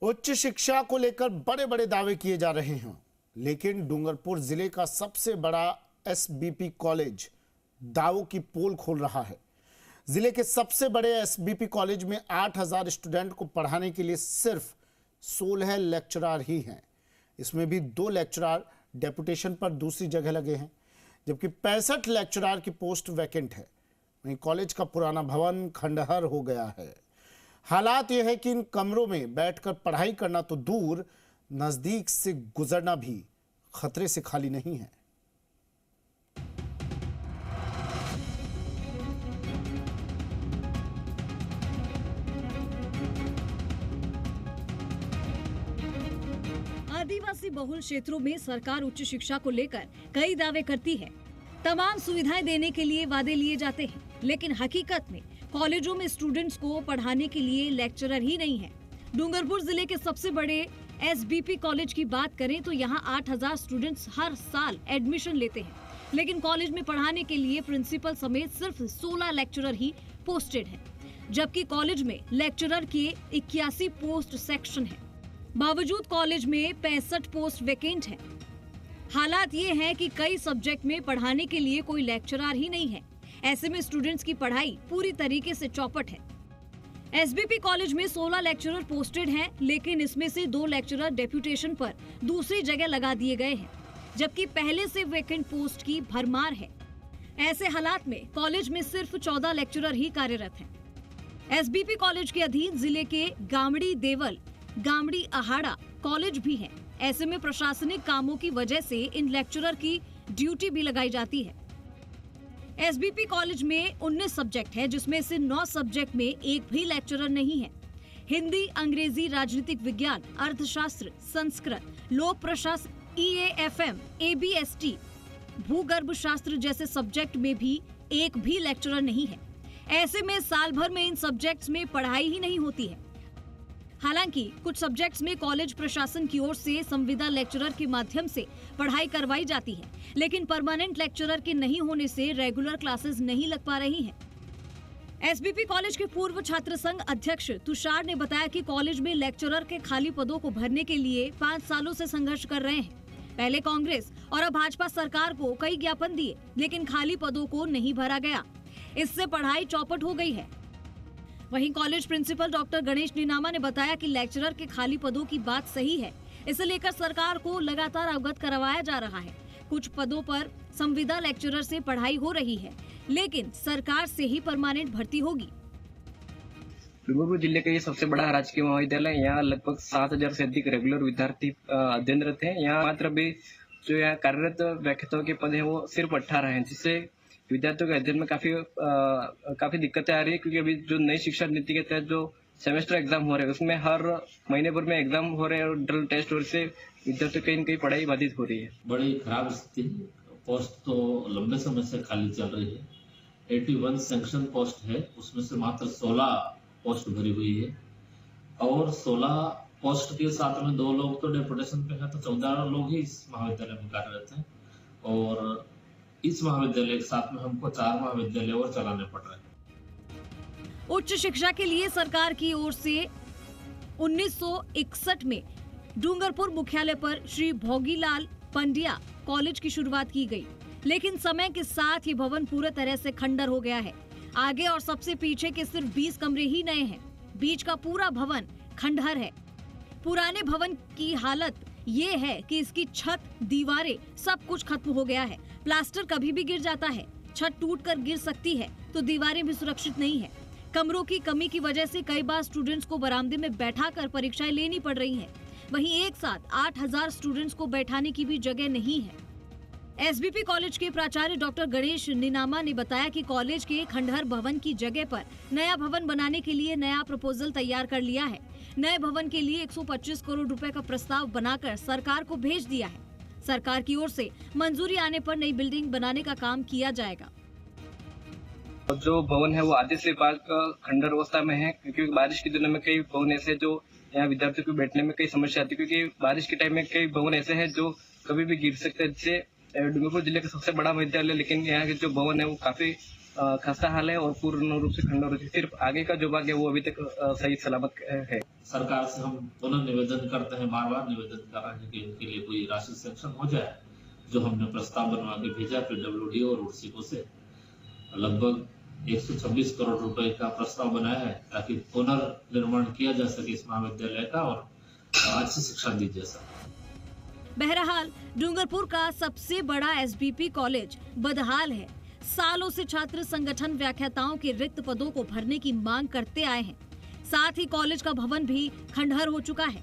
उच्च शिक्षा को लेकर बड़े बड़े दावे किए जा रहे हैं, लेकिन डूंगरपुर जिले का सबसे बड़ा एसबीपी कॉलेज दावों की पोल खोल रहा है। जिले के सबसे बड़े एसबीपी कॉलेज में 8000 स्टूडेंट को पढ़ाने के लिए सिर्फ 16 लेक्चरर ही हैं। इसमें भी 2 लेक्चरर डेपुटेशन पर दूसरी जगह लगे हैं, जबकि 65 लेक्चरर की पोस्ट वैकेंट है। वहीं कॉलेज का पुराना भवन खंडहर हो गया है। हालात यह है कि इन कमरों में बैठकर पढ़ाई करना तो दूर, नजदीक से गुजरना भी खतरे से खाली नहीं है। आदिवासी बहुल क्षेत्रों में सरकार उच्च शिक्षा को लेकर कई दावे करती है। तमाम सुविधाएं देने के लिए वादे लिए जाते हैं, लेकिन हकीकत में कॉलेजों में स्टूडेंट्स को पढ़ाने के लिए लेक्चरर ही नहीं है। डूंगरपुर जिले के सबसे बड़े एसबीपी कॉलेज की बात करें तो यहाँ 8000 स्टूडेंट्स हर साल एडमिशन लेते हैं, लेकिन कॉलेज में पढ़ाने के लिए प्रिंसिपल समेत सिर्फ 16 लेक्चरर ही पोस्टेड हैं, जबकि कॉलेज में लेक्चरर के 81 पोस्ट सेक्शन है। बावजूद कॉलेज में 65 पोस्ट वैकेंट है। हालात ये है कि कई सब्जेक्ट में पढ़ाने के लिए कोई लेक्चरर ही नहीं है। ऐसे में स्टूडेंट्स की पढ़ाई पूरी तरीके से चौपट है। एसबीपी कॉलेज में 16 लेक्चरर पोस्टेड हैं, लेकिन इसमें से 2 लेक्चरर डेप्यूटेशन पर दूसरी जगह लगा दिए गए हैं, जबकि पहले से वैकेंट पोस्ट की भरमार है। ऐसे हालात में कॉलेज में सिर्फ 14 लेक्चरर ही कार्यरत हैं। एसबीपी कॉलेज के अधीन जिले के गामड़ी देवल, गामड़ी अहाड़ा कॉलेज भी है। ऐसे में प्रशासनिक कामों की वजह से इन लेक्चरर की ड्यूटी भी लगाई जाती है। एसबीपी कॉलेज में 19 सब्जेक्ट है, जिसमें से 9 सब्जेक्ट में एक भी लेक्चरर नहीं है। हिंदी, अंग्रेजी, राजनीतिक विज्ञान, अर्थशास्त्र, संस्कृत, लोक प्रशासन, EAFM, ABST, भूगर्भ शास्त्र जैसे सब्जेक्ट में भी एक भी लेक्चरर नहीं है। ऐसे में साल भर में इन सब्जेक्ट्स में पढ़ाई ही नहीं होती है। हालांकि कुछ सब्जेक्ट्स में कॉलेज प्रशासन की ओर से संविदा लेक्चरर के माध्यम से पढ़ाई करवाई जाती है, लेकिन परमानेंट लेक्चरर के नहीं होने से रेगुलर क्लासेस नहीं लग पा रही हैं। एसबीपी कॉलेज के पूर्व छात्र संघ अध्यक्ष तुषार ने बताया कि कॉलेज में लेक्चरर के खाली पदों को भरने के लिए 5 सालों से संघर्ष कर रहे हैं। पहले कांग्रेस और अब भाजपा सरकार को कई ज्ञापन दिए, लेकिन खाली पदों को नहीं भरा गया। इससे पढ़ाई चौपट हो गई है। वहीं college principal doctor Ganesh Ninama ने बताया कि लेक्चरर के खाली पदों की बात सही है। इसे लेकर सरकार को लगातार अवगत करवाया जा रहा है। कुछ पदों पर संविदा लेक्चरर से पढ़ाई हो रही है, लेकिन सरकार से ही परमानेंट भर्ती होगी। डूंगरपुर जिले का ये सबसे बड़ा राजकीय महाविद्यालय। यहाँ लगभग 7000 से अधिक रेगुलर विद्यार्थी अध्ययनरत हैं। यहाँ मात्र भी जो यहाँ कार्यरत व्याख्याताओं के पद है वो सिर्फ 18 हैं, जिससे विद्यार्थियों के अध्ययन में काफी दिक्कतें आ रही है। क्योंकि अभी जो नई शिक्षा नीति के तहत जो सेमेस्टर एग्जाम हो रहे हैं, उसमें हर महीने भर में एग्जाम हो रहे हैं और ड्रिल टेस्ट और से विद्यार्थियों कहीं न कहीं पढ़ाई बाधित हो रही है। बड़ी खराब स्थिति है। पोस्ट तो लंबे समय से खाली चल रही है। 81 सैंक्शन पोस्ट है, उसमें से मात्र 16 पोस्ट भरी हुई है और 16 पोस्ट के साथ में 2 लोग तो डेपुटेशन पे है, तो 14 लोग ही इस महाविद्यालय में कार्यरत हैं और इस महाविद्यालय के साथ में हमको 4 महाविद्यालय और चलाने पड़ रहे हैं। उच्च शिक्षा के लिए सरकार की ओर से 1961 में डूंगरपुर मुख्यालय पर श्री भोगीलाल पंड्या कॉलेज की शुरुआत की गई, लेकिन समय के साथ ये भवन पूरी तरह से खंडर हो गया है। आगे और सबसे पीछे के सिर्फ 20 कमरे ही नए हैं, बीच का पूरा भवन खंडहर है। पुराने भवन की हालत ये है कि इसकी छत, दीवारें, सब कुछ खत्म हो गया है। प्लास्टर कभी भी गिर जाता है, छत टूटकर गिर सकती है, तो दीवारें भी सुरक्षित नहीं है। कमरों की कमी की वजह से कई बार स्टूडेंट्स को बरामदे में बैठाकर परीक्षाएं लेनी पड़ रही हैं। वहीं एक साथ 8000 स्टूडेंट्स को बैठाने की भी जगह नहीं है। एसबीपी कॉलेज के प्राचार्य डॉक्टर गणेश नीनामा ने बताया कि कॉलेज के खंडहर भवन की जगह पर नया भवन बनाने के लिए नया प्रपोजल तैयार कर लिया है। नए भवन के लिए 125 करोड़ रुपए का प्रस्ताव बनाकर सरकार को भेज दिया है। सरकार की ओर से मंजूरी आने पर नई बिल्डिंग बनाने का काम किया जाएगा। जो भवन है वो आधे से भाग खंडर अवस्था में है, क्योंकि बारिश के दिनों में कई भवन ऐसे जो यहाँ विद्यार्थियों को बैठने में कई समस्या आती है, क्योंकि बारिश के टाइम में कई भवन ऐसे हैं जो कभी भी गिर सकते हैं। जिससे डूंगरपुर जिले का सबसे बड़ा विद्यालय, लेकिन यहाँ के जो भवन है वो काफी खस्ता हाल है और पूर्ण रूप से खंडर हो चुकी है। सिर्फ आगे का जो भाग है वो अभी तक सही सलामत है। सरकार से हम पुनः निवेदन करते हैं, बार बार निवेदन कर रहे हैं कि इनके लिए कोई राशि सैंक्शन हो जाए, जो हमने प्रस्ताव बनवा के भेजा PWD और उर्सिको से। लगभग 126 करोड़ रुपए का प्रस्ताव बनाया है ताकि पुनर्निर्माण किया जा सके इस महाविद्यालय का और अच्छी शिक्षा दी जा सके। बहरहाल डूंगरपुर का सबसे बड़ा SBP कॉलेज बदहाल है। सालों से छात्र संगठन व्याख्याताओं के रिक्त पदों को भरने की मांग करते आए हैं। साथ ही कॉलेज का भवन भी खंडहर हो चुका है।